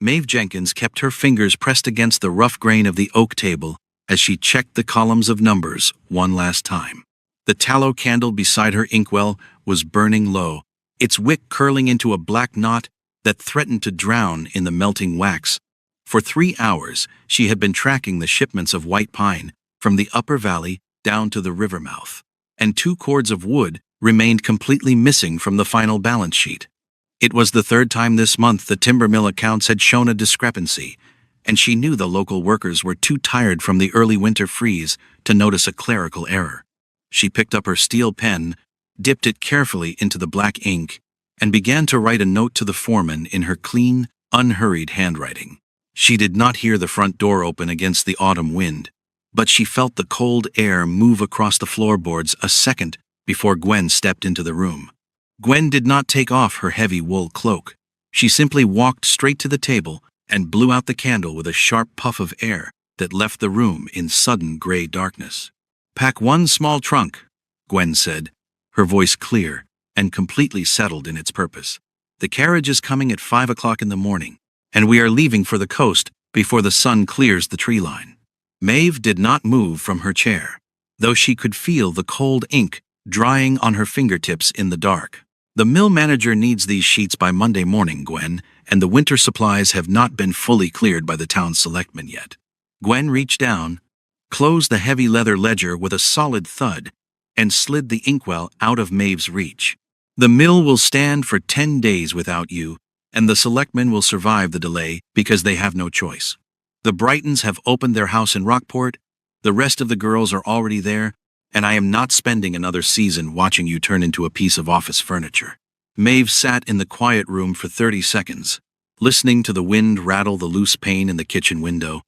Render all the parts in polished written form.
Maeve Jenkins kept her fingers pressed against the rough grain of the oak table as she checked the columns of numbers one last time. The tallow candle beside her inkwell was burning low, its wick curling into a black knot that threatened to drown in the melting wax. For 3 hours, she had been tracking the shipments of white pine from the upper valley down to the river mouth, and 2 cords of wood remained completely missing from the final balance sheet. It was the 3rd time this month the timber mill accounts had shown a discrepancy, and she knew the local workers were too tired from the early winter freeze to notice a clerical error. She picked up her steel pen, dipped it carefully into the black ink, and began to write a note to the foreman in her clean, unhurried handwriting. She did not hear the front door open against the autumn wind, but she felt the cold air move across the floorboards a second before Gwen stepped into the room. Gwen did not take off her heavy wool cloak. She simply walked straight to the table and blew out the candle with a sharp puff of air that left the room in sudden gray darkness. "Pack 1 small trunk," Gwen said, her voice clear and completely settled in its purpose. "The carriage is coming at 5 o'clock in the morning, and we are leaving for the coast before the sun clears the tree line." Maeve did not move from her chair, though she could feel the cold ink drying on her fingertips in the dark. "The mill manager needs these sheets by Monday morning, Gwen, and the winter supplies have not been fully cleared by the town selectmen yet." Gwen reached down, closed the heavy leather ledger with a solid thud, and slid the inkwell out of Maeve's reach. "The mill will stand for 10 days without you, and the selectmen will survive the delay because they have no choice. The Brightons have opened their house in Rockport, the rest of the girls are already there, and I am not spending another season watching you turn into a piece of office furniture." Maeve sat in the quiet room for 30 seconds, listening to the wind rattle the loose pane in the kitchen window,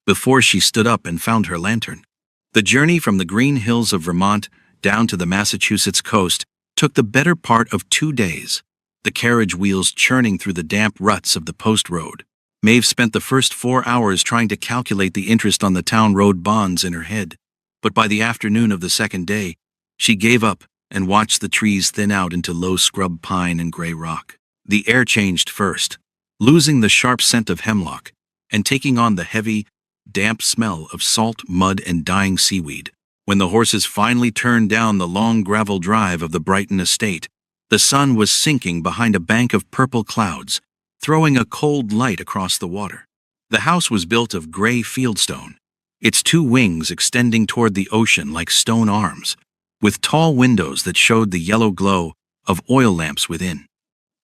before she stood up and found her lantern. The journey from the green hills of Vermont down to the Massachusetts coast took the better part of 2 days, the carriage wheels churning through the damp ruts of the post road. Maeve spent the first 4 hours trying to calculate the interest on the town road bonds in her head, but by the afternoon of the 2nd day, she gave up and watched the trees thin out into low scrub pine and gray rock. The air changed first, losing the sharp scent of hemlock and taking on the heavy, damp smell of salt, mud, and dying seaweed. When the horses finally turned down the long gravel drive of the Brighton estate, the sun was sinking behind a bank of purple clouds, throwing a cold light across the water. The house was built of gray fieldstone, its 2 wings extending toward the ocean like stone arms, with tall windows that showed the yellow glow of oil lamps within.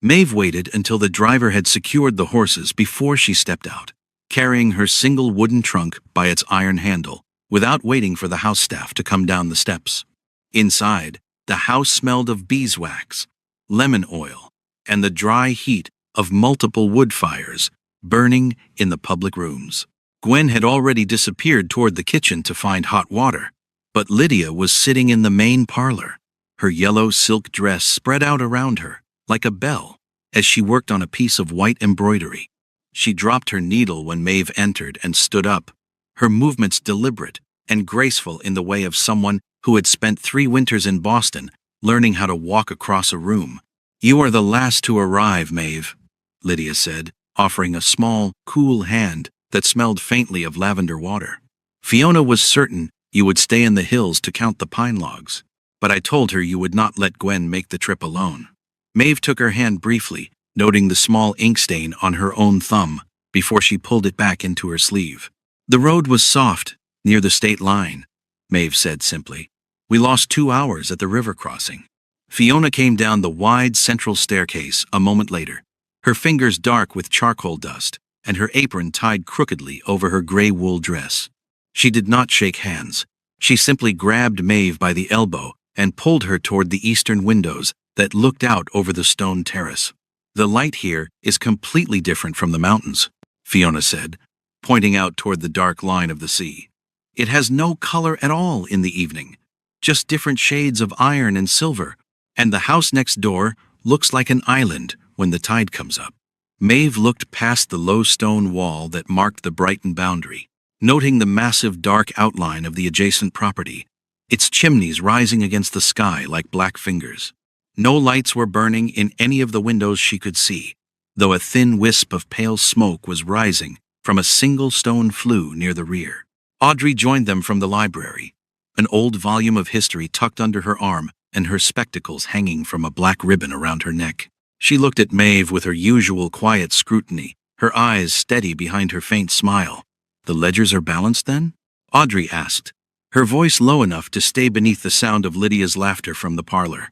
Maeve waited until the driver had secured the horses before she stepped out, carrying her single wooden trunk by its iron handle, without waiting for the house staff to come down the steps. Inside, the house smelled of beeswax, lemon oil, and the dry heat of multiple wood fires burning in the public rooms. Gwen had already disappeared toward the kitchen to find hot water, but Lydia was sitting in the main parlor, her yellow silk dress spread out around her like a bell as she worked on a piece of white embroidery. She dropped her needle when Maeve entered and stood up, her movements deliberate and graceful in the way of someone who had spent 3 winters in Boston learning how to walk across a room. "You are the last to arrive, Maeve," Lydia said, offering a small, cool hand that smelled faintly of lavender water. "Fiona was certain you would stay in the hills to count the pine logs, but I told her you would not let Gwen make the trip alone." Maeve took her hand briefly, noting the small ink stain on her own thumb, before she pulled it back into her sleeve. "The road was soft, near the state line," Maeve said simply. "We lost 2 hours at the river crossing." Fiona came down the wide central staircase a moment later, her fingers dark with charcoal dust, and her apron tied crookedly over her gray wool dress. She did not shake hands. She simply grabbed Maeve by the elbow and pulled her toward the eastern windows that looked out over the stone terrace. "The light here is completely different from the mountains," Fiona said, pointing out toward the dark line of the sea. "It has no color at all in the evening, just different shades of iron and silver, and the house next door looks like an island when the tide comes up." Maeve looked past the low stone wall that marked the Brighton boundary, noting the massive dark outline of the adjacent property, its chimneys rising against the sky like black fingers. No lights were burning in any of the windows she could see, though a thin wisp of pale smoke was rising from a single stone flue near the rear. Audrey joined them from the library, an old volume of history tucked under her arm and her spectacles hanging from a black ribbon around her neck. She looked at Maeve with her usual quiet scrutiny, her eyes steady behind her faint smile. "The ledgers are balanced, then?" Audrey asked, her voice low enough to stay beneath the sound of Lydia's laughter from the parlor.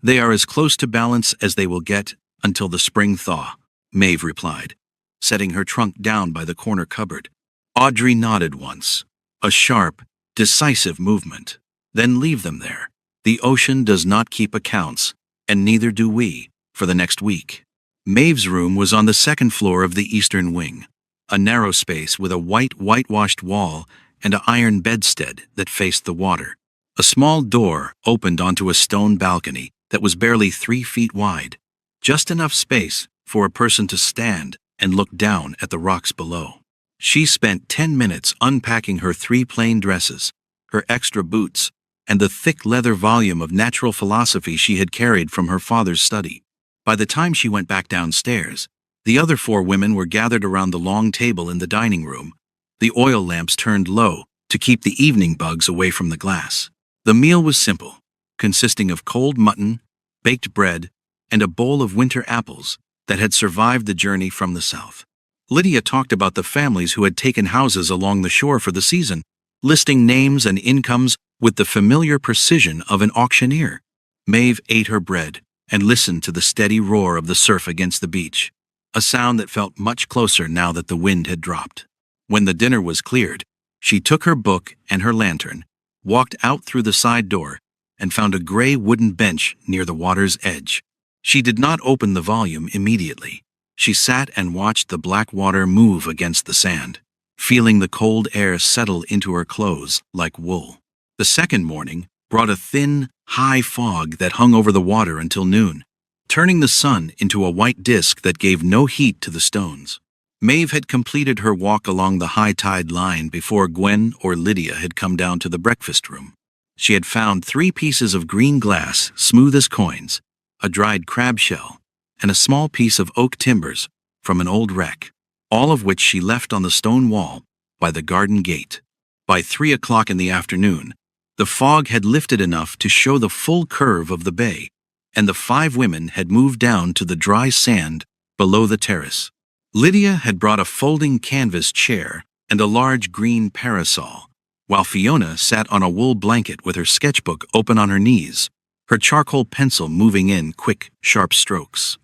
"They are as close to balance as they will get until the spring thaw," Maeve replied, setting her trunk down by the corner cupboard. Audrey nodded once, a sharp, decisive movement. "Then leave them there. The ocean does not keep accounts, and neither do we, for the next week." Maeve's room was on the second floor of the eastern wing, a narrow space with a whitewashed wall and an iron bedstead that faced the water. A small door opened onto a stone balcony that was barely 3 feet wide, just enough space for a person to stand and look down at the rocks below. She spent 10 minutes unpacking her 3 plain dresses, her extra boots, and the thick leather volume of natural philosophy she had carried from her father's study. By the time she went back downstairs, the other 4 women were gathered around the long table in the dining room, the oil lamps turned low to keep the evening bugs away from the glass. The meal was simple, consisting of cold mutton, baked bread, and a bowl of winter apples that had survived the journey from the south. Lydia talked about the families who had taken houses along the shore for the season, listing names and incomes with the familiar precision of an auctioneer. Maeve ate her bread and listened to the steady roar of the surf against the beach, a sound that felt much closer now that the wind had dropped. When the dinner was cleared, she took her book and her lantern, walked out through the side door, and found a gray wooden bench near the water's edge. She did not open the volume immediately. She sat and watched the black water move against the sand, feeling the cold air settle into her clothes like wool. The second morning brought a thin, high fog that hung over the water until noon, turning the sun into a white disk that gave no heat to the stones. Maeve had completed her walk along the high tide line before Gwen or Lydia had come down to the breakfast room. She had found 3 pieces of green glass, smooth as coins, a dried crab shell, and a small piece of oak timbers from an old wreck, all of which she left on the stone wall by the garden gate. By 3 o'clock in the afternoon, the fog had lifted enough to show the full curve of the bay, and the 5 women had moved down to the dry sand below the terrace. Lydia had brought a folding canvas chair and a large green parasol, while Fiona sat on a wool blanket with her sketchbook open on her knees, her charcoal pencil moving in quick, sharp strokes.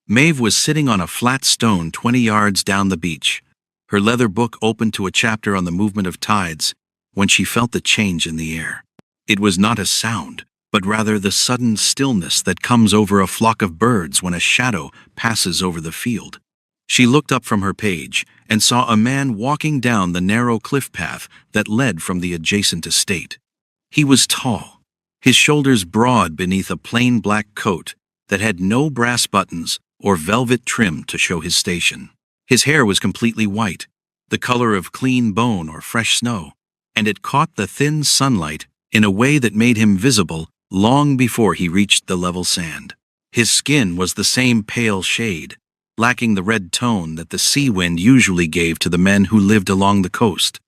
Maeve was sitting on a flat stone 20 yards down the beach, her leather book open to a chapter on the movement of tides, when she felt the change in the air. It was not a sound, but rather the sudden stillness that comes over a flock of birds when a shadow passes over the field. She looked up from her page and saw a man walking down the narrow cliff path that led from the adjacent estate. He was tall, his shoulders broad beneath a plain black coat that had no brass buttons or velvet trim to show his station. His hair was completely white, the color of clean bone or fresh snow, and it caught the thin sunlight in a way that made him visible long before he reached the level sand. His skin was the same pale shade, lacking the red tone that the sea wind usually gave to the men who lived along the coast.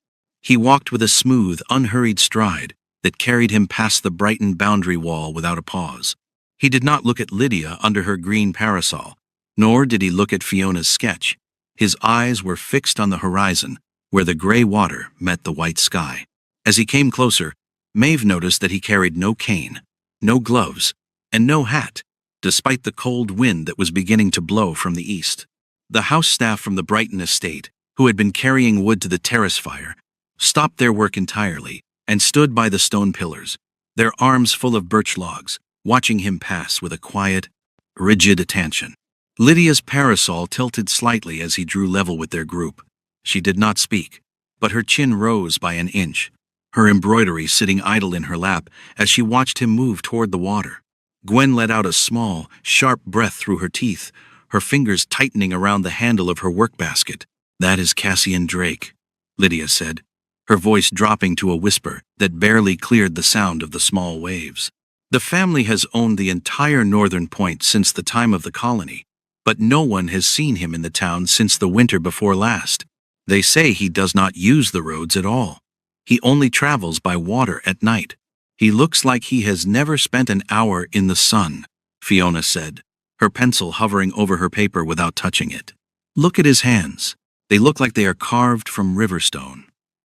He walked with a smooth, unhurried stride that carried him past the brightened boundary wall without a pause. He did not look at Lydia under her green parasol, nor did he look at Fiona's sketch. His eyes were fixed on the horizon, where the gray water met the white sky. As he came closer, Maeve noticed that he carried no cane, no gloves, and no hat, despite the cold wind that was beginning to blow from the east. The house staff from the Brighton estate, who had been carrying wood to the terrace fire, stopped their work entirely and stood by the stone pillars, their arms full of birch logs, watching him pass with a quiet, rigid attention. Lydia's parasol tilted slightly as he drew level with their group. She did not speak, but her chin rose by an inch, her embroidery sitting idle in her lap as she watched him move toward the water. Gwen let out a small, sharp breath through her teeth, her fingers tightening around the handle of her work basket. "That is Cassian Drake," Lydia said, her voice dropping to a whisper that barely cleared the sound of the small waves. "The family has owned the entire northern point since the time of the colony, but no one has seen him in the town since the winter before last. They say he does not use the roads at all. He only travels by water at night. He looks like he has never spent an hour in the sun," Fiona said, her pencil hovering over her paper without touching it. "Look at his hands. They look like they are carved from river stone."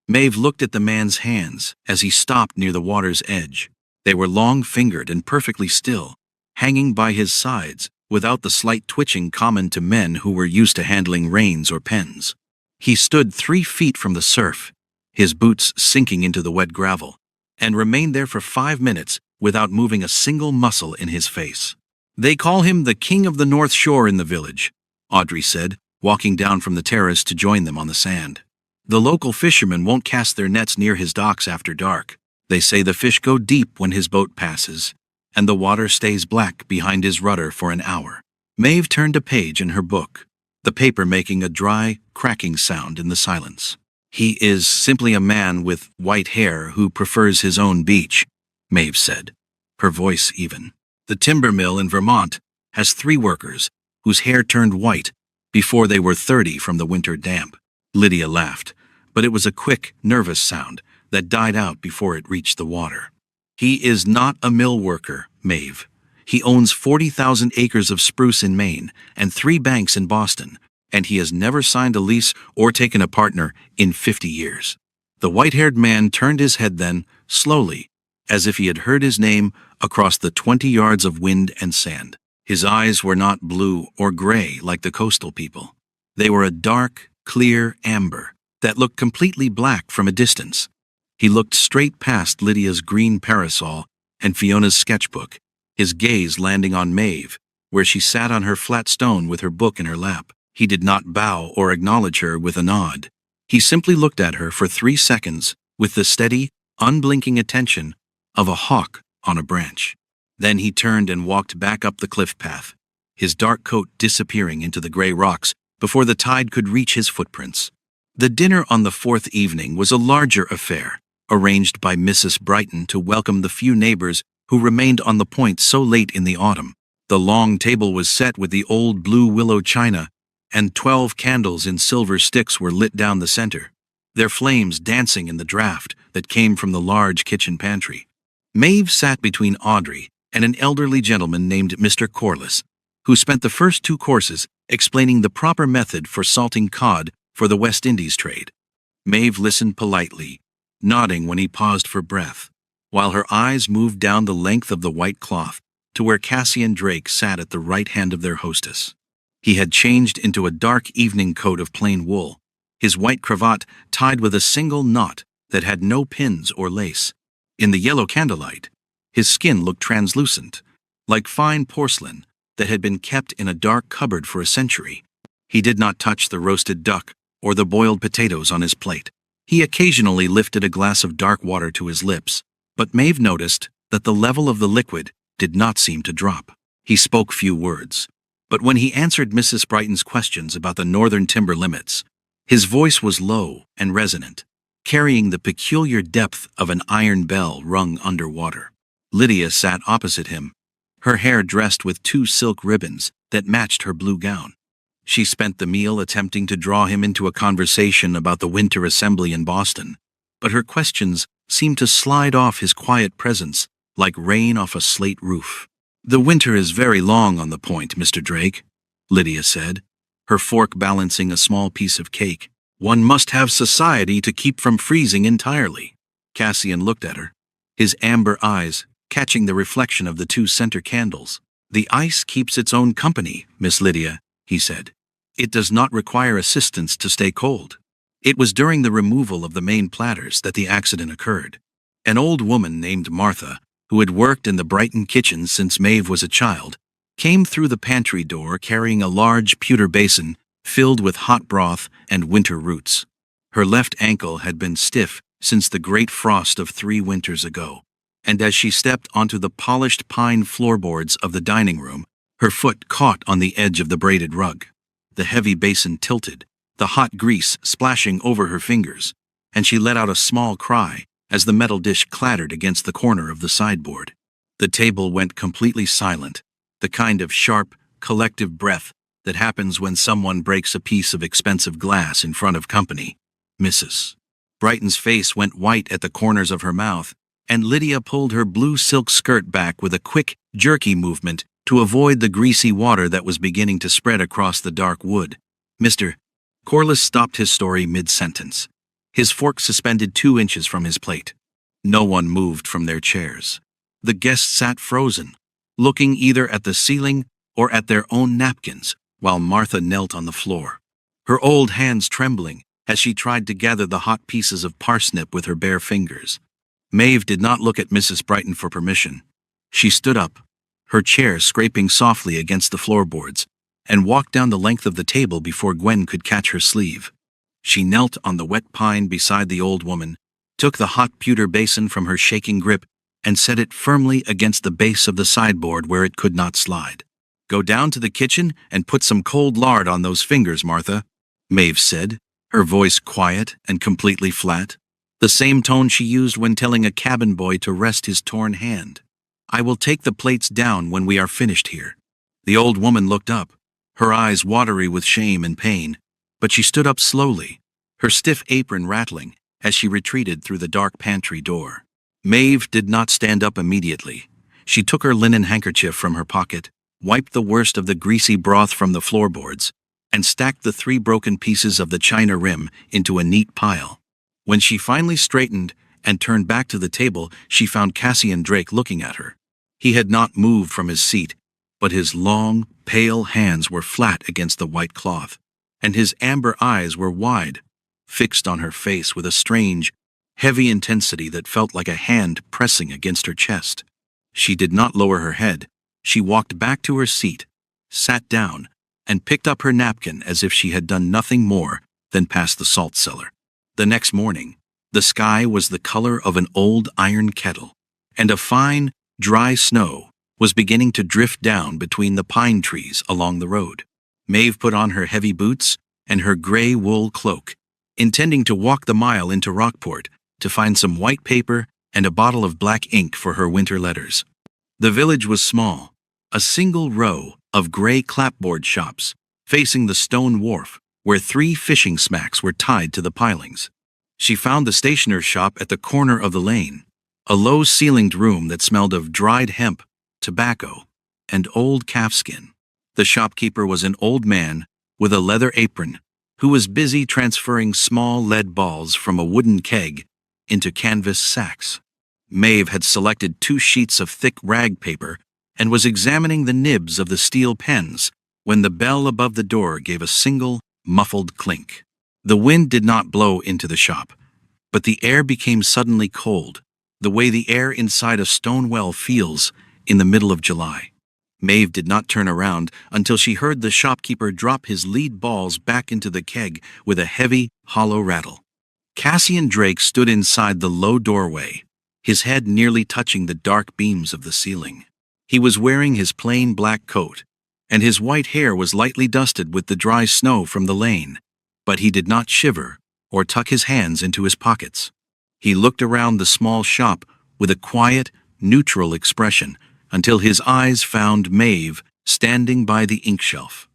Maeve looked at the man's hands as he stopped near the water's edge. They were long-fingered and perfectly still, hanging by his sides, without the slight twitching common to men who were used to handling reins or pens. He stood 3 feet from the surf, his boots sinking into the wet gravel, and remained there for 5 minutes without moving a single muscle in his face. "They call him the King of the North Shore in the village," Audrey said, walking down from the terrace to join them on the sand. "The local fishermen won't cast their nets near his docks after dark. They say the fish go deep when his boat passes, and the water stays black behind his rudder for an hour." Maeve turned a page in her book, the paper making a dry, cracking sound in the silence. "He is simply a man with white hair who prefers his own beach," Maeve said, her voice even. "The timber mill in Vermont has 3 workers whose hair turned white before they were 30 from the winter damp." Lydia laughed, but it was a quick, nervous sound that died out before it reached the water. "He is not a mill worker, Maeve. He owns 40,000 acres of spruce in Maine and 3 banks in Boston, and he has never signed a lease or taken a partner in 50 years. The white-haired man turned his head then, slowly, as if he had heard his name across the 20 yards of wind and sand. His eyes were not blue or gray like the coastal people. They were a dark, clear amber that looked completely black from a distance. He looked straight past Lydia's green parasol and Fiona's sketchbook, his gaze landing on Maeve, where she sat on her flat stone with her book in her lap. He did not bow or acknowledge her with a nod. He simply looked at her for 3 seconds with the steady, unblinking attention of a hawk on a branch. Then he turned and walked back up the cliff path, his dark coat disappearing into the gray rocks before the tide could reach his footprints. The dinner on the 4th evening was a larger affair, arranged by Mrs. Brighton to welcome the few neighbors who remained on the point so late in the autumn. The long table was set with the old blue willow china, and 12 candles in silver sticks were lit down the center, their flames dancing in the draught that came from the large kitchen pantry. Maeve sat between Audrey and an elderly gentleman named Mr. Corliss, who spent the first 2 courses explaining the proper method for salting cod for the West Indies trade. Maeve listened politely, nodding when he paused for breath, while her eyes moved down the length of the white cloth to where Cassian Drake sat at the right hand of their hostess. He had changed into a dark evening coat of plain wool, his white cravat tied with a single knot that had no pins or lace. In the yellow candlelight, his skin looked translucent, like fine porcelain that had been kept in a dark cupboard for a century. He did not touch the roasted duck or the boiled potatoes on his plate. He occasionally lifted a glass of dark water to his lips, but Maeve noticed that the level of the liquid did not seem to drop. He spoke few words, but when he answered Mrs. Brighton's questions about the northern timber limits, his voice was low and resonant, carrying the peculiar depth of an iron bell rung underwater. Lydia sat opposite him, her hair dressed with 2 silk ribbons that matched her blue gown. She spent the meal attempting to draw him into a conversation about the winter assembly in Boston, but her questions seemed to slide off his quiet presence like rain off a slate roof. "The winter is very long on the point, Mr. Drake," Lydia said, her fork balancing a small piece of cake. "One must have society to keep from freezing entirely." Cassian looked at her, his amber eyes catching the reflection of the 2 center candles. "The ice keeps its own company, Miss Lydia," he said. "It does not require assistance to stay cold." It was during the removal of the main platters that the accident occurred. An old woman named Martha, who had worked in the Brighton kitchen since Maeve was a child, came through the pantry door carrying a large pewter basin filled with hot broth and winter roots. Her left ankle had been stiff since the great frost of 3 winters ago, and as she stepped onto the polished pine floorboards of the dining room, her foot caught on the edge of the braided rug. The heavy basin tilted, the hot grease splashing over her fingers, and she let out a small cry as the metal dish clattered against the corner of the sideboard. The table went completely silent, the kind of sharp, collective breath that happens when someone breaks a piece of expensive glass in front of company. Mrs. Brighton's face went white at the corners of her mouth, and Lydia pulled her blue silk skirt back with a quick, jerky movement to avoid the greasy water that was beginning to spread across the dark wood. Mr. Corliss stopped his story mid-sentence, his fork suspended 2 inches from his plate. No one moved from their chairs. The guests sat frozen, looking either at the ceiling or at their own napkins, while Martha knelt on the floor, her old hands trembling as she tried to gather the hot pieces of parsnip with her bare fingers. Maeve did not look at Mrs. Brighton for permission. She stood up, her chair scraping softly against the floorboards, and walked down the length of the table before Gwen could catch her sleeve. She knelt on the wet pine beside the old woman, took the hot pewter basin from her shaking grip, and set it firmly against the base of the sideboard where it could not slide. "Go down to the kitchen and put some cold lard on those fingers, Martha," Maeve said, her voice quiet and completely flat, the same tone she used when telling a cabin boy to rest his torn hand. "I will take the plates down when we are finished here." The old woman looked up, her eyes watery with shame and pain, but she stood up slowly, her stiff apron rattling as she retreated through the dark pantry door. Maeve did not stand up immediately. She took her linen handkerchief from her pocket, wiped the worst of the greasy broth from the floorboards, and stacked the 3 broken pieces of the china rim into a neat pile. When she finally straightened and turned back to the table, she found Cassian Drake looking at her. He had not moved from his seat, but his long, pale hands were flat against the white cloth, and his amber eyes were wide, fixed on her face with a strange, heavy intensity that felt like a hand pressing against her chest. She did not lower her head. She walked back to her seat, sat down, and picked up her napkin as if she had done nothing more than pass the salt cellar. The next morning, the sky was the color of an old iron kettle, and a fine, dry snow was beginning to drift down between the pine trees along the road. Maeve put on her heavy boots and her gray wool cloak, intending to walk the mile into Rockport to find some white paper and a bottle of black ink for her winter letters. The village was small, a single row of gray clapboard shops facing the stone wharf where 3 fishing smacks were tied to the pilings. She found the stationer's shop at the corner of the lane, a low-ceilinged room that smelled of dried hemp, tobacco, and old calfskin. The shopkeeper was an old man with a leather apron who was busy transferring small lead balls from a wooden keg into canvas sacks. Maeve had selected 2 sheets of thick rag paper and was examining the nibs of the steel pens when the bell above the door gave a single, muffled clink. The wind did not blow into the shop, but the air became suddenly cold, the way the air inside a stone well feels in the middle of July. Maeve did not turn around until she heard the shopkeeper drop his lead balls back into the keg with a heavy, hollow rattle. Cassian Drake stood inside the low doorway, his head nearly touching the dark beams of the ceiling. He was wearing his plain black coat, and his white hair was lightly dusted with the dry snow from the lane, but he did not shiver or tuck his hands into his pockets. He looked around the small shop with a quiet, neutral expression until his eyes found Maeve standing by the ink shelf.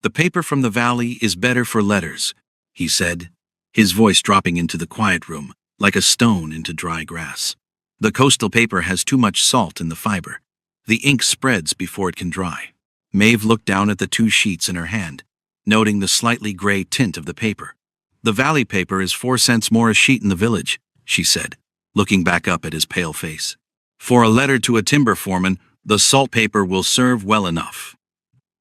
"The paper from the valley is better for letters," he said, his voice dropping into the quiet room like a stone into dry grass. "The coastal paper has too much salt in the fiber. The ink spreads before it can dry." Maeve looked down at the 2 sheets in her hand, noting the slightly gray tint of the paper. "The valley paper is 4 cents more a sheet in the village," she said, looking back up at his pale face. "For a letter to a timber foreman, the salt paper will serve well enough."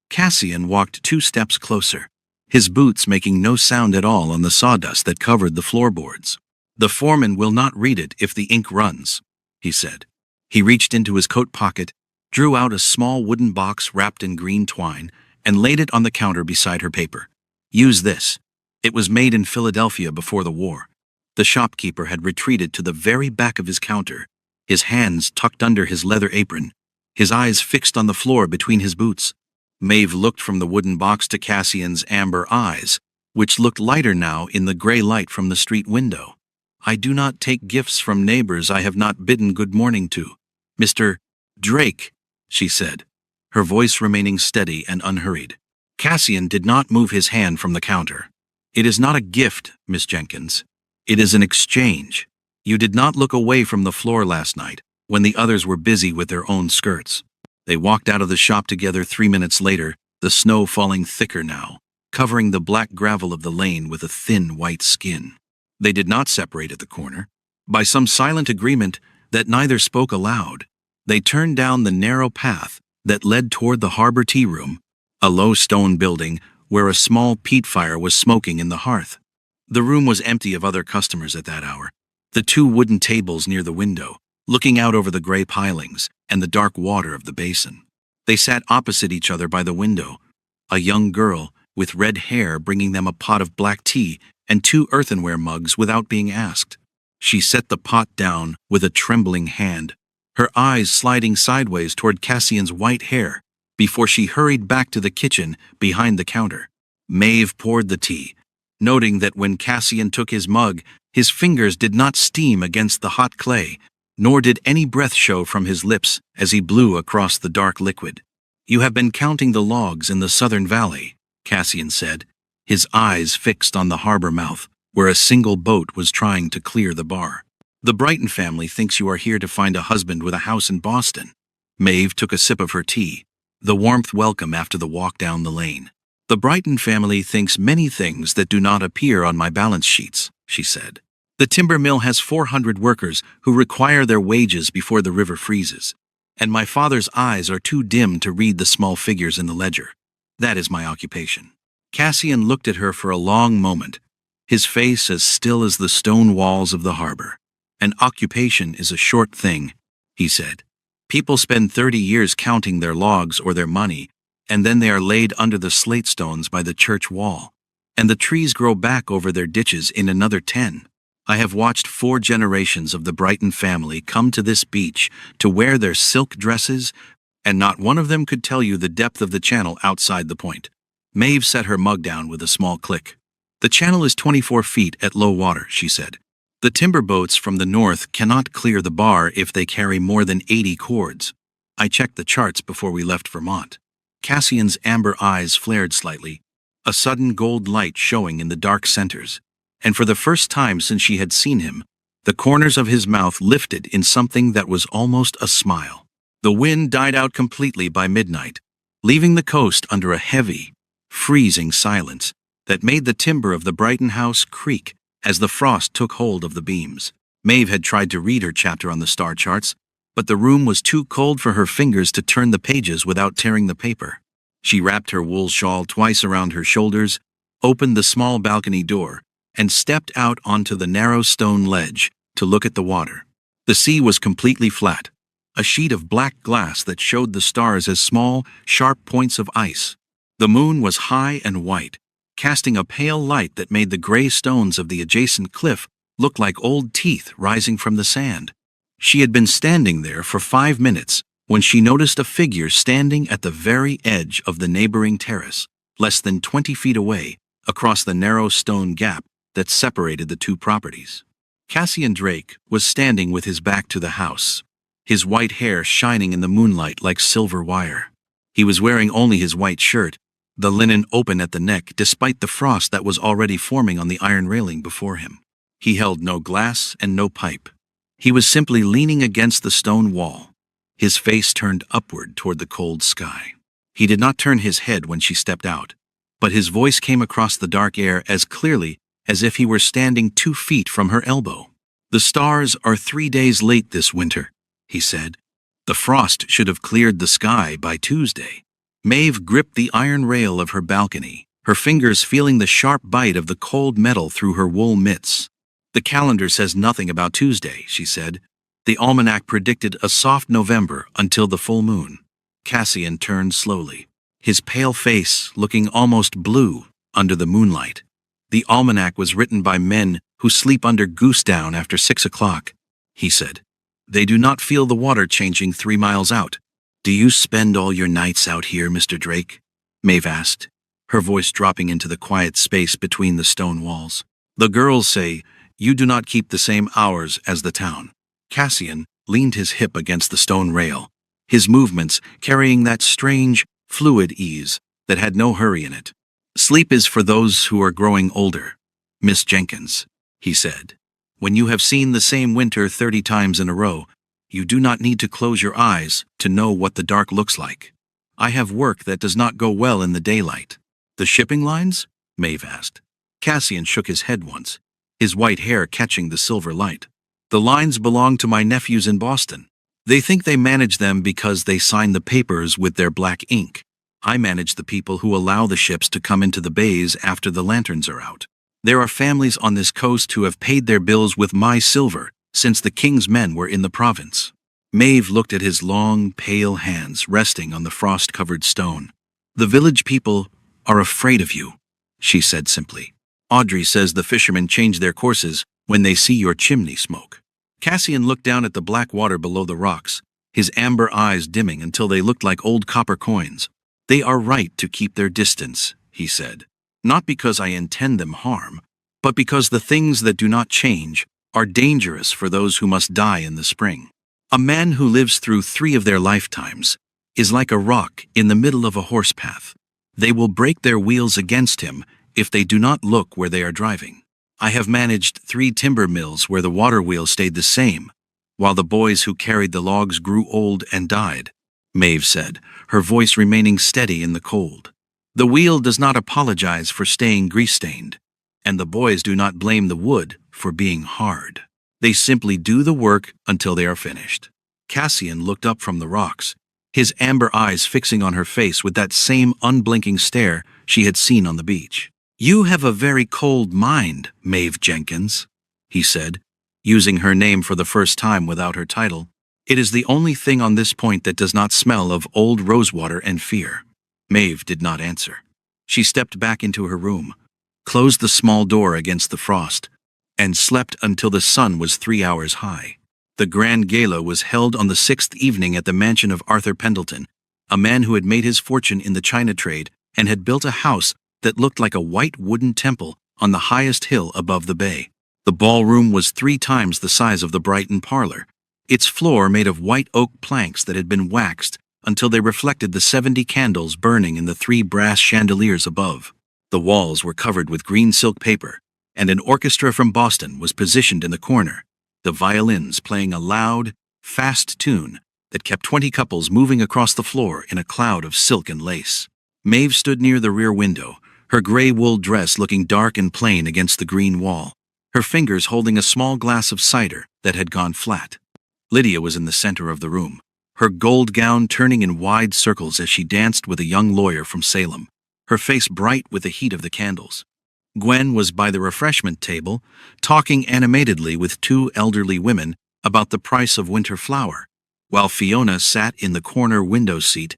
Cassian walked 2 steps closer, his boots making no sound at all on the sawdust that covered the floorboards. "The foreman will not read it if the ink runs," he said. He reached into his coat pocket, drew out a small wooden box wrapped in green twine, and laid it on the counter beside her paper. "Use this. It was made in Philadelphia before the war." The shopkeeper had retreated to the very back of his counter, his hands tucked under his leather apron, his eyes fixed on the floor between his boots. Maeve looked from the wooden box to Cassian's amber eyes, which looked lighter now in the gray light from the street window. "I do not take gifts from neighbors I have not bidden good morning to. Mr. Drake," she said, her voice remaining steady and unhurried. Cassian did not move his hand from the counter. "It is not a gift, Miss Jenkins. It is an exchange. You did not look away from the floor last night, when the others were busy with their own skirts." They walked out of the shop together 3 minutes later, the snow falling thicker now, covering the black gravel of the lane with a thin white skin. They did not separate at the corner. By some silent agreement that neither spoke aloud, they turned down the narrow path that led toward the harbor tea room, a low stone building where a small peat fire was smoking in the hearth. The room was empty of other customers at that hour. The two wooden tables near the window, looking out over the gray pilings and the dark water of the basin. They sat opposite each other by the window, a young girl with red hair bringing them a pot of black tea and 2 earthenware mugs without being asked. She set the pot down with a trembling hand, her eyes sliding sideways toward Cassian's white hair, before she hurried back to the kitchen behind the counter. Maeve poured the tea, noting that when Cassian took his mug, his fingers did not steam against the hot clay, nor did any breath show from his lips as he blew across the dark liquid. "You have been counting the logs in the southern valley," Cassian said, his eyes fixed on the harbor mouth, where a single boat was trying to clear the bar. "The Brighton family thinks you are here to find a husband with a house in Boston." Maeve took a sip of her tea, the warmth welcome after the walk down the lane. "The Brighton family thinks many things that do not appear on my balance sheets," she said. "The timber mill has 400 workers who require their wages before the river freezes, and my father's eyes are too dim to read the small figures in the ledger. That is my occupation." Cassian looked at her for a long moment, his face as still as the stone walls of the harbor. "An occupation is a short thing," he said. "People spend 30 years counting their logs or their money, and then they are laid under the slate stones by the church wall, and the trees grow back over their ditches in another 10. I have watched 4 generations of the Brighton family come to this beach to wear their silk dresses, and not one of them could tell you the depth of the channel outside the point." Maeve set her mug down with a small click. "The channel is 24 feet at low water," she said. "The timber boats from the north cannot clear the bar if they carry more than 80 cords. I checked the charts before we left Vermont." Cassian's amber eyes flared slightly, a sudden gold light showing in the dark centers, and for the first time since she had seen him, the corners of his mouth lifted in something that was almost a smile. The wind died out completely by midnight, leaving the coast under a heavy, freezing silence that made the timber of the Brighton house creak as the frost took hold of the beams. Maeve had tried to read her chapter on the star charts, but the room was too cold for her fingers to turn the pages without tearing the paper. She wrapped her wool shawl twice around her shoulders, opened the small balcony door, and stepped out onto the narrow stone ledge to look at the water. The sea was completely flat, a sheet of black glass that showed the stars as small, sharp points of ice. The moon was high and white, casting a pale light that made the gray stones of the adjacent cliff look like old teeth rising from the sand. She had been standing there for 5 minutes when she noticed a figure standing at the very edge of the neighboring terrace, less than 20 feet away, across the narrow stone gap that separated the two properties. Cassian Drake was standing with his back to the house, his white hair shining in the moonlight like silver wire. He was wearing only his white shirt, the linen open at the neck despite the frost that was already forming on the iron railing before him. He held no glass and no pipe. He was simply leaning against the stone wall, his face turned upward toward the cold sky. He did not turn his head when she stepped out, but his voice came across the dark air as clearly as if he were standing 2 feet from her elbow. "The stars are 3 days late this winter," he said. "The frost should have cleared the sky by Tuesday." Maeve gripped the iron rail of her balcony, her fingers feeling the sharp bite of the cold metal through her wool mitts. "The calendar says nothing about Tuesday," she said. "The almanac predicted a soft November until the full moon." Cassian turned slowly, his pale face looking almost blue under the moonlight. "The almanac was written by men who sleep under goose down after 6 o'clock, he said. "They do not feel the water changing 3 miles out." "Do you spend all your nights out here, Mr. Drake?" Maeve asked, her voice dropping into the quiet space between the stone walls. "The girls say you do not keep the same hours as the town." Cassian leaned his hip against the stone rail, his movements carrying that strange, fluid ease that had no hurry in it. "Sleep is for those who are growing older, Miss Jenkins," he said. "When you have seen the same winter 30 times in a row, you do not need to close your eyes to know what the dark looks like. I have work that does not go well in the daylight." "The shipping lines?" Maeve asked. Cassian shook his head once, his white hair catching the silver light. "The lines belong to my nephews in Boston. They think they manage them because they sign the papers with their black ink. I manage the people who allow the ships to come into the bays after the lanterns are out. There are families on this coast who have paid their bills with my silver since the king's men were in the province." Maeve looked at his long, pale hands resting on the frost-covered stone. "The village people are afraid of you," she said simply. "Audrey says the fishermen change their courses when they see your chimney smoke." Cassian looked down at the black water below the rocks, his amber eyes dimming until they looked like old copper coins. "They are right to keep their distance," he said. "Not because I intend them harm, but because the things that do not change are dangerous for those who must die in the spring. A man who lives through 3 of their lifetimes is like a rock in the middle of a horse path. They will break their wheels against him if they do not look where they are driving. I have managed 3 timber mills where the water wheel stayed the same, while the boys who carried the logs grew old and died," Maeve said, her voice remaining steady in the cold. "The wheel does not apologize for staying grease-stained, and the boys do not blame the wood for being hard. They simply do the work until they are finished." Cassian looked up from the rocks, his amber eyes fixing on her face with that same unblinking stare she had seen on the beach. "You have a very cold mind, Maeve Jenkins," he said, using her name for the first time without her title. "It is the only thing on this point that does not smell of old rosewater and fear." Maeve did not answer. She stepped back into her room, closed the small door against the frost, and slept until the sun was 3 hours high. The grand gala was held on the 6th evening at the mansion of Arthur Pendleton, a man who had made his fortune in the China trade and had built a house that looked like a white wooden temple on the highest hill above the bay. The ballroom was 3 times the size of the Brighton parlor, its floor made of white oak planks that had been waxed until they reflected the 70 candles burning in the 3 brass chandeliers above. The walls were covered with green silk paper, and an orchestra from Boston was positioned in the corner, the violins playing a loud, fast tune that kept 20 couples moving across the floor in a cloud of silk and lace. Maeve stood near the rear window, her gray wool dress looking dark and plain against the green wall, her fingers holding a small glass of cider that had gone flat. Lydia was in the center of the room, her gold gown turning in wide circles as she danced with a young lawyer from Salem, her face bright with the heat of the candles. Gwen was by the refreshment table, talking animatedly with 2 elderly women about the price of winter flour, while Fiona sat in the corner window seat,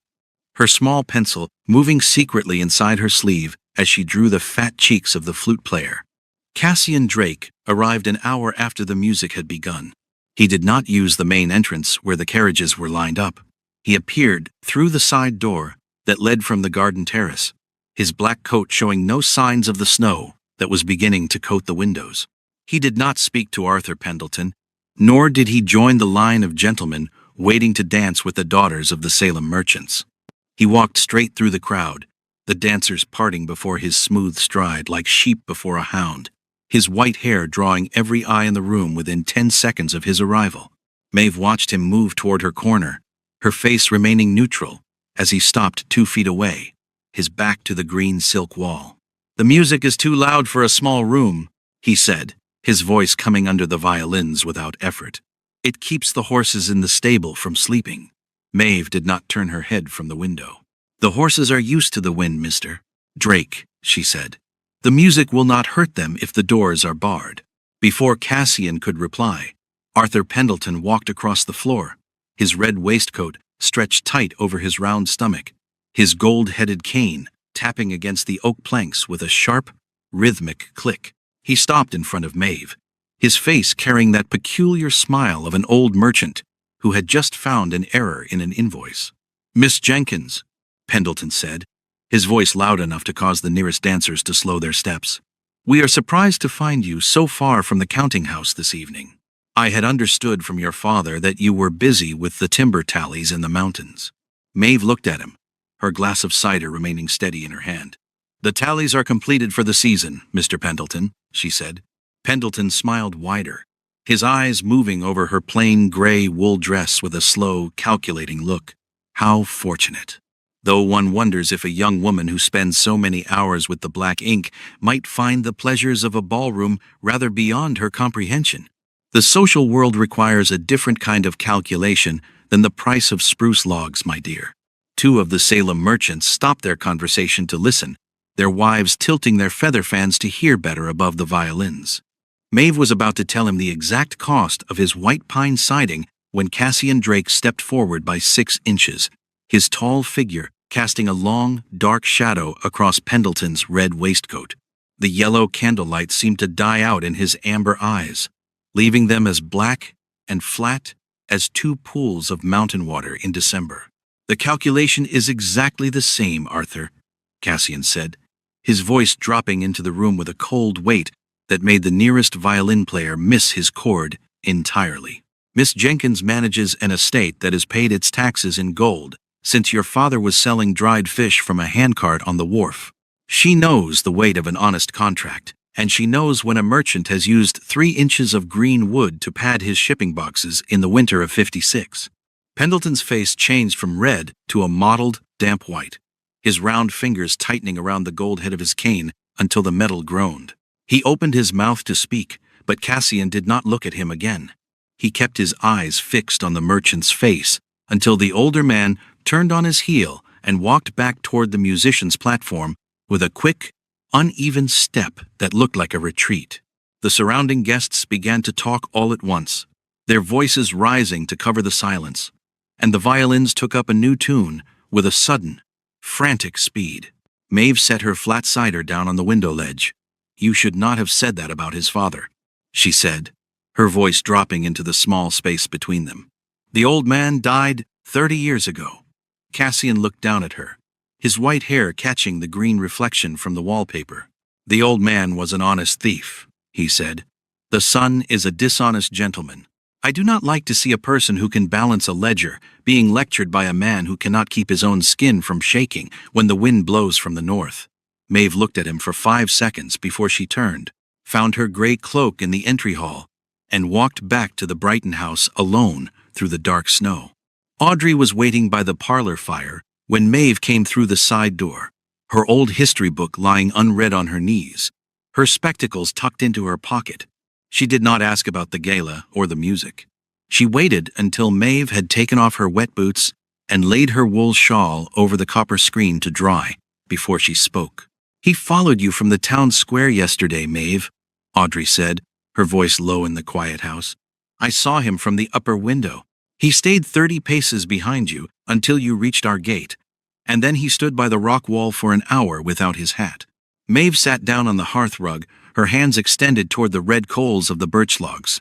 her small pencil moving secretly inside her sleeve as she drew the fat cheeks of the flute player. Cassian Drake arrived an hour after the music had begun. He did not use the main entrance where the carriages were lined up. He appeared through the side door that led from the garden terrace, his black coat showing no signs of the snow that was beginning to coat the windows. He did not speak to Arthur Pendleton, nor did he join the line of gentlemen waiting to dance with the daughters of the Salem merchants. He walked straight through the crowd, the dancers parting before his smooth stride like sheep before a hound, his white hair drawing every eye in the room within 10 seconds of his arrival. Maeve watched him move toward her corner, her face remaining neutral as he stopped 2 feet away, his back to the green silk wall. "The music is too loud for a small room," he said, his voice coming under the violins without effort. "It keeps the horses in the stable from sleeping." Maeve did not turn her head from the window. "The horses are used to the wind, Mr. Drake," she said. "The music will not hurt them if the doors are barred." Before Cassian could reply, Arthur Pendleton walked across the floor, his red waistcoat stretched tight over his round stomach, his gold-headed cane tapping against the oak planks with a sharp, rhythmic click. He stopped in front of Maeve, his face carrying that peculiar smile of an old merchant who had just found an error in an invoice. "Miss Jenkins," Pendleton said, his voice loud enough to cause the nearest dancers to slow their steps. "We are surprised to find you so far from the counting house this evening. I had understood from your father that you were busy with the timber tallies in the mountains." Maeve looked at him, her glass of cider remaining steady in her hand. "The tallies are completed for the season, Mr. Pendleton," she said. Pendleton smiled wider, his eyes moving over her plain gray wool dress with a slow, calculating look. How fortunate. Though one wonders if a young woman who spends so many hours with the black ink might find the pleasures of a ballroom rather beyond her comprehension. The social world requires a different kind of calculation than the price of spruce logs, my dear. Two of the Salem merchants stopped their conversation to listen, their wives tilting their feather fans to hear better above the violins. Maeve was about to tell him the exact cost of his white pine siding when Cassian Drake stepped forward by 6 inches, his tall figure casting a long, dark shadow across Pendleton's red waistcoat. The yellow candlelight seemed to die out in his amber eyes, leaving them as black and flat as 2 pools of mountain water in December. "The calculation is exactly the same, Arthur," Cassian said, his voice dropping into the room with a cold weight that made the nearest violin player miss his chord entirely. "Miss Jenkins manages an estate that has paid its taxes in gold since your father was selling dried fish from a handcart on the wharf. She knows the weight of an honest contract, and she knows when a merchant has used 3 inches of green wood to pad his shipping boxes in the winter of '56. Pendleton's face changed from red to a mottled, damp white, his round fingers tightening around the gold head of his cane until the metal groaned. He opened his mouth to speak, but Cassian did not look at him again. He kept his eyes fixed on the merchant's face until the older man turned on his heel and walked back toward the musician's platform with a quick, uneven step that looked like a retreat. The surrounding guests began to talk all at once, their voices rising to cover the silence, and the violins took up a new tune with a sudden, frantic speed. Maeve set her flat cider down on the window ledge. "You should not have said that about his father," she said, her voice dropping into the small space between them. "The old man died 30 years ago." Cassian looked down at her, his white hair catching the green reflection from the wallpaper. "The old man was an honest thief," he said. "The son is a dishonest gentleman. I do not like to see a person who can balance a ledger being lectured by a man who cannot keep his own skin from shaking when the wind blows from the north." Maeve looked at him for 5 seconds before she turned, found her gray cloak in the entry hall, and walked back to the Brighton house alone through the dark snow. Audrey was waiting by the parlor fire when Maeve came through the side door, her old history book lying unread on her knees, her spectacles tucked into her pocket. She did not ask about the gala or the music. She waited until Maeve had taken off her wet boots and laid her wool shawl over the copper screen to dry before she spoke. "He followed you from the town square yesterday, Maeve," Audrey said, her voice low in the quiet house. "I saw him from the upper window. He stayed 30 paces behind you until you reached our gate, and then he stood by the rock wall for an hour without his hat." Maeve sat down on the hearth rug, her hands extended toward the red coals of the birch logs.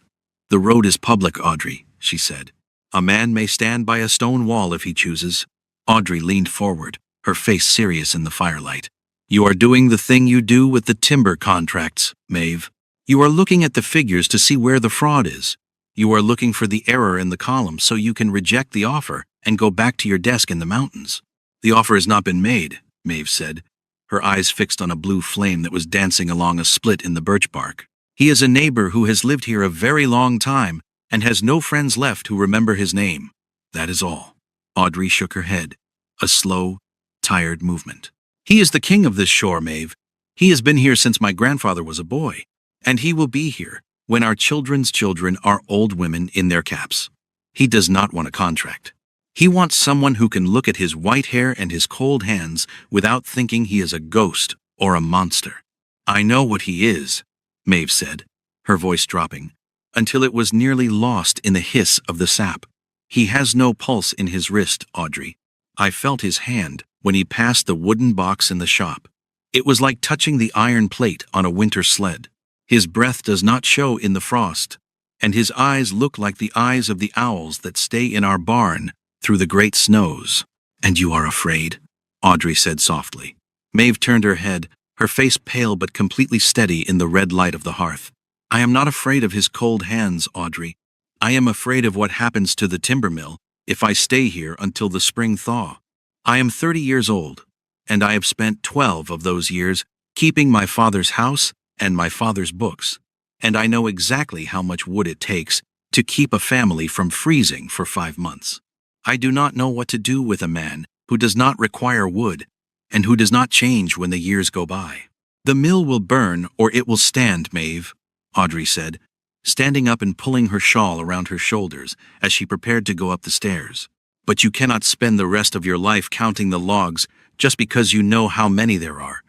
"The road is public, Audrey," she said. "A man may stand by a stone wall if he chooses." Audrey leaned forward, her face serious in the firelight. "You are doing the thing you do with the timber contracts, Maeve. You are looking at the figures to see where the fraud is. You are looking for the error in the column so you can reject the offer and go back to your desk in the mountains." "The offer has not been made," Maeve said, her eyes fixed on a blue flame that was dancing along a split in the birch bark. "He is a neighbor who has lived here a very long time and has no friends left who remember his name. That is all." Audrey shook her head, a slow, tired movement. "He is the king of this shore, Maeve. He has been here since my grandfather was a boy, and he will be here when our children's children are old women in their caps. He does not want a contract. He wants someone who can look at his white hair and his cold hands without thinking he is a ghost or a monster." "I know what he is," Maeve said, her voice dropping, until it was nearly lost in the hiss of the sap. "He has no pulse in his wrist, Audrey. I felt his hand when he passed the wooden box in the shop. It was like touching the iron plate on a winter sled. His breath does not show in the frost, and his eyes look like the eyes of the owls that stay in our barn through the great snows." "And you are afraid?" Audrey said softly. Maeve turned her head, her face pale but completely steady in the red light of the hearth. "I am not afraid of his cold hands, Audrey. I am afraid of what happens to the timber mill if I stay here until the spring thaw." I am 30 years old, and I have spent 12 of those years keeping my father's house and my father's books, and I know exactly how much wood it takes to keep a family from freezing for 5 months. I do not know what to do with a man who does not require wood and who does not change when the years go by. The mill will burn or it will stand, Maeve, Audrey said, standing up and pulling her shawl around her shoulders as she prepared to go up the stairs. But you cannot spend the rest of your life counting the logs just because you know how many there are.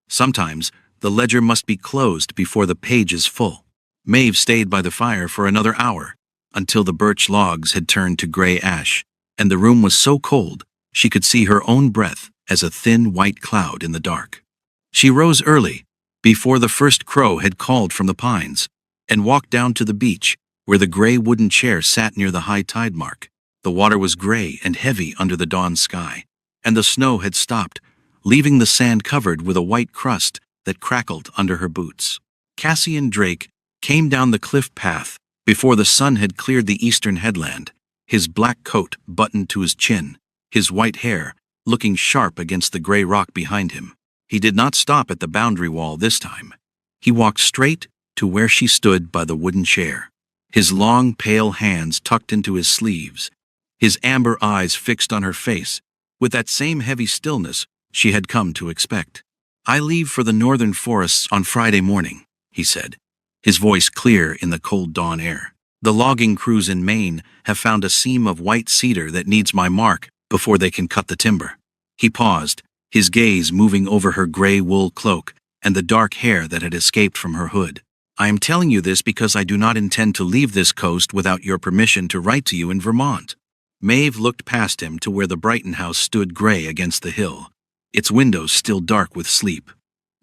Sometimes the ledger must be closed before the page is full. Maeve stayed by the fire for another hour, until the birch logs had turned to gray ash, and the room was so cold she could see her own breath as a thin white cloud in the dark. She rose early, before the first crow had called from the pines, and walked down to the beach, where the gray wooden chair sat near the high tide mark. The water was gray and heavy under the dawn sky, and the snow had stopped, leaving the sand covered with a white crust that crackled under her boots. Cassian Drake came down the cliff path before the sun had cleared the eastern headland, his black coat buttoned to his chin, his white hair looking sharp against the gray rock behind him. He did not stop at the boundary wall this time. He walked straight to where she stood by the wooden chair, his long, pale hands tucked into his sleeves, his amber eyes fixed on her face, with that same heavy stillness she had come to expect. "I leave for the northern forests on Friday morning," he said, his voice clear in the cold dawn air. "The logging crews in Maine have found a seam of white cedar that needs my mark before they can cut the timber." He paused, his gaze moving over her gray wool cloak and the dark hair that had escaped from her hood. "I am telling you this because I do not intend to leave this coast without your permission to write to you in Vermont." Maeve looked past him to where the Brighton house stood gray against the hill, its windows still dark with sleep.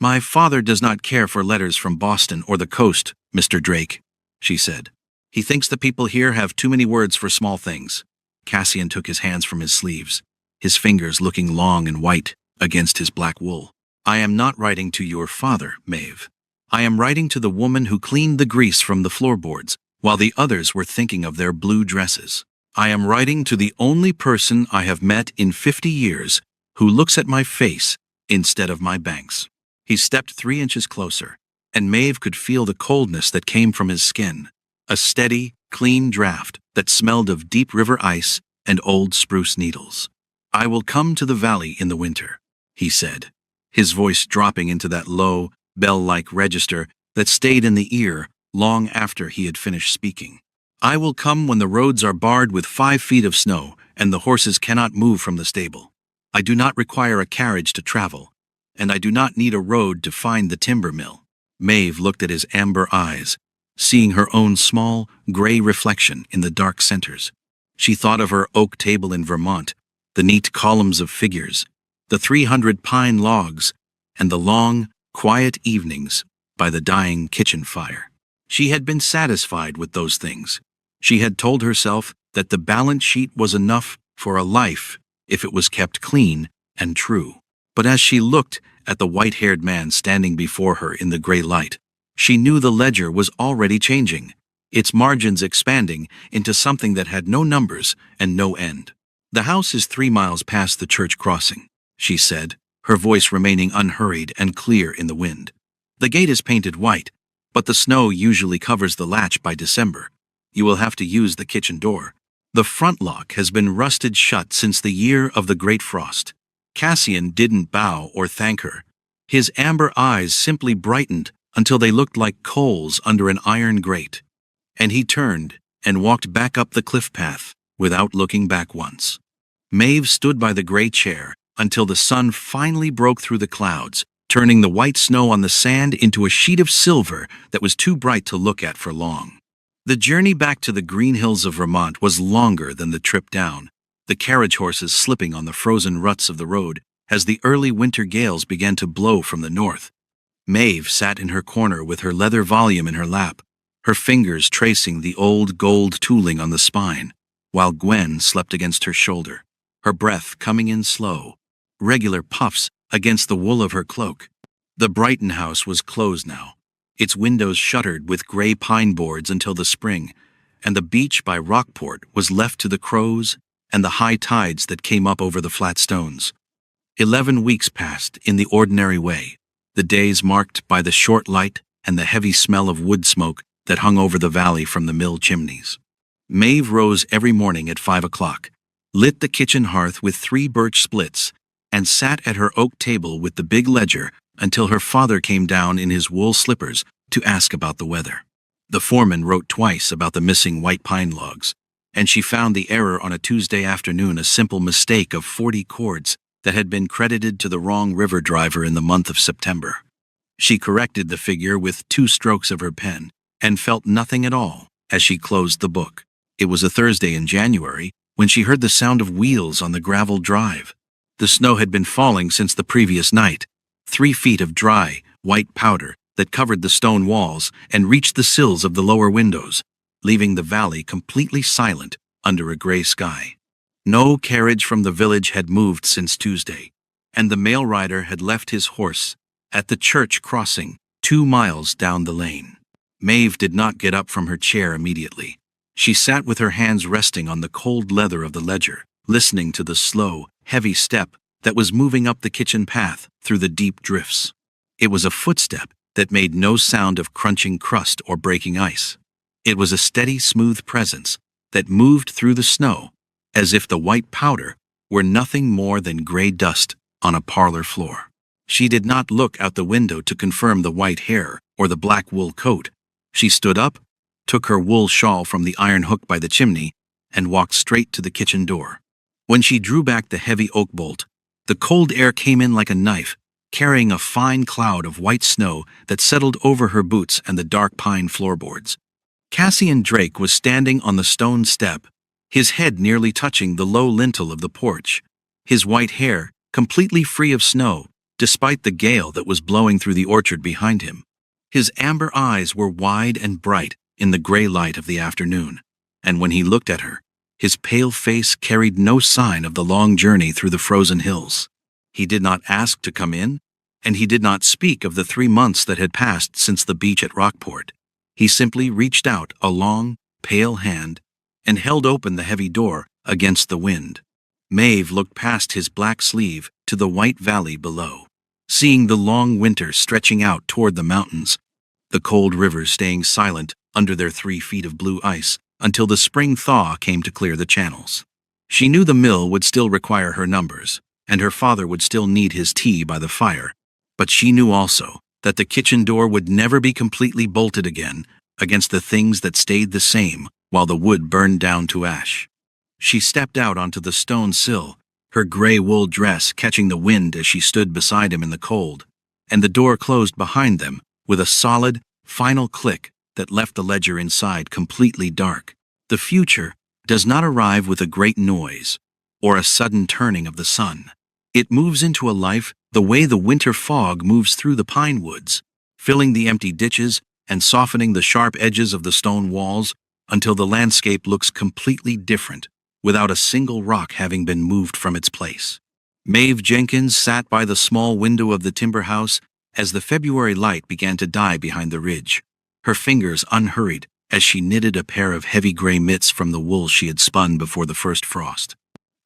"My father does not care for letters from Boston or the coast, Mr. Drake," she said. "He thinks the people here have too many words for small things." Cassian took his hands from his sleeves, his fingers looking long and white against his black wool. "I am not writing to your father, Maeve. I am writing to the woman who cleaned the grease from the floorboards while the others were thinking of their blue dresses. I am writing to the only person I have met in 50 years who looks at my face instead of my banks." He stepped 3 inches closer, and Maeve could feel the coldness that came from his skin, a steady, clean draft that smelled of deep river ice and old spruce needles. "I will come to the valley in the winter," he said, his voice dropping into that low, bell-like register that stayed in the ear long after he had finished speaking. "I will come when the roads are barred with 5 feet of snow and the horses cannot move from the stable. I do not require a carriage to travel, and I do not need a road to find the timber mill." Maeve looked at his amber eyes, seeing her own small, gray reflection in the dark centers. She thought of her oak table in Vermont, the neat columns of figures, the 300 pine logs, and the long, quiet evenings by the dying kitchen fire. She had been satisfied with those things. She had told herself that the balance sheet was enough for a life if it was kept clean and true. But as she looked at the white-haired man standing before her in the gray light, she knew the ledger was already changing, its margins expanding into something that had no numbers and no end. "The house is 3 miles past the church crossing," she said, her voice remaining unhurried and clear in the wind. "The gate is painted white, but the snow usually covers the latch by December. You will have to use the kitchen door. The front lock has been rusted shut since the year of the Great Frost." Cassian didn't bow or thank her. His amber eyes simply brightened until they looked like coals under an iron grate. And he turned and walked back up the cliff path without looking back once. Maeve stood by the gray chair until the sun finally broke through the clouds, turning the white snow on the sand into a sheet of silver that was too bright to look at for long. The journey back to the green hills of Vermont was longer than the trip down, the carriage horses slipping on the frozen ruts of the road as the early winter gales began to blow from the north. Maeve sat in her corner with her leather volume in her lap, her fingers tracing the old gold tooling on the spine, while Gwen slept against her shoulder, her breath coming in slow, regular puffs against the wool of her cloak. The Brighton house was closed now, its windows shuttered with gray pine boards until the spring, and the beach by Rockport was left to the crows and the high tides that came up over the flat stones. 11 weeks passed in the ordinary way, the days marked by the short light and the heavy smell of wood smoke that hung over the valley from the mill chimneys. Maeve rose every morning at 5 o'clock, lit the kitchen hearth with 3 birch splits, and sat at her oak table with the big ledger until her father came down in his wool slippers to ask about the weather. The foreman wrote twice about the missing white pine logs, and she found the error on a Tuesday afternoon, a simple mistake of 40 cords that had been credited to the wrong river driver in the month of September. She corrected the figure with 2 strokes of her pen and felt nothing at all as she closed the book. It was a Thursday in January when she heard the sound of wheels on the gravel drive. The snow had been falling since the previous night, 3 feet of dry, white powder that covered the stone walls and reached the sills of the lower windows, leaving the valley completely silent under a gray sky. No carriage from the village had moved since Tuesday, and the mail rider had left his horse at the church crossing 2 miles down the lane. Maeve did not get up from her chair immediately. She sat with her hands resting on the cold leather of the ledger, listening to the slow, heavy step that was moving up the kitchen path through the deep drifts. It was a footstep that made no sound of crunching crust or breaking ice. It was a steady, smooth presence that moved through the snow, as if the white powder were nothing more than gray dust on a parlor floor. She did not look out the window to confirm the white hair or the black wool coat. She stood up, took her wool shawl from the iron hook by the chimney, and walked straight to the kitchen door. When she drew back the heavy oak bolt, the cold air came in like a knife, carrying a fine cloud of white snow that settled over her boots and the dark pine floorboards. Cassian Drake was standing on the stone step, his head nearly touching the low lintel of the porch, his white hair completely free of snow, despite the gale that was blowing through the orchard behind him. His amber eyes were wide and bright in the gray light of the afternoon, and when he looked at her, his pale face carried no sign of the long journey through the frozen hills. He did not ask to come in, and he did not speak of the 3 months that had passed since the beach at Rockport. He simply reached out a long, pale hand and held open the heavy door against the wind. Maeve looked past his black sleeve to the white valley below, seeing the long winter stretching out toward the mountains, the cold rivers staying silent under their 3 feet of blue ice until the spring thaw came to clear the channels. She knew the mill would still require her numbers, and her father would still need his tea by the fire, but she knew also that the kitchen door would never be completely bolted again against the things that stayed the same while the wood burned down to ash. She stepped out onto the stone sill, her gray wool dress catching the wind as she stood beside him in the cold, and the door closed behind them with a solid, final click that left the ledger inside completely dark. The future does not arrive with a great noise or a sudden turning of the sun. It moves into a life the way the winter fog moves through the pine woods, filling the empty ditches and softening the sharp edges of the stone walls until the landscape looks completely different, without a single rock having been moved from its place. Maeve Jenkins sat by the small window of the timber house as the February light began to die behind the ridge, her fingers unhurried as she knitted a pair of heavy gray mitts from the wool she had spun before the first frost.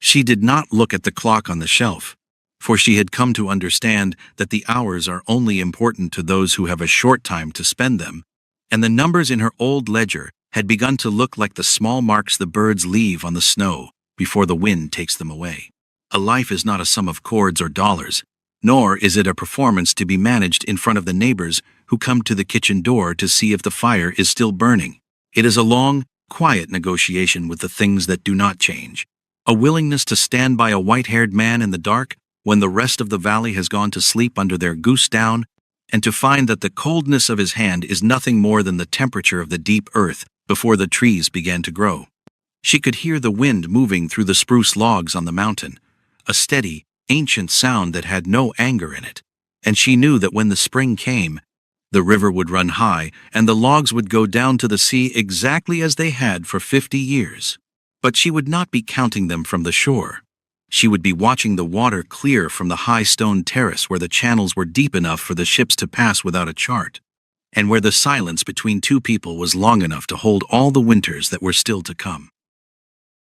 She did not look at the clock on the shelf, for she had come to understand that the hours are only important to those who have a short time to spend them, and the numbers in her old ledger had begun to look like the small marks the birds leave on the snow before the wind takes them away. A life is not a sum of cords or dollars, nor is it a performance to be managed in front of the neighbors who come to the kitchen door to see if the fire is still burning. It is a long, quiet negotiation with the things that do not change, a willingness to stand by a white-haired man in the dark when the rest of the valley has gone to sleep under their goose down, and to find that the coldness of his hand is nothing more than the temperature of the deep earth before the trees began to grow. She could hear the wind moving through the spruce logs on the mountain, a steady, ancient sound that had no anger in it, and she knew that when the spring came, the river would run high and the logs would go down to the sea exactly as they had for 50 years. But she would not be counting them from the shore. She would be watching the water clear from the high stone terrace where the channels were deep enough for the ships to pass without a chart, and where the silence between two people was long enough to hold all the winters that were still to come.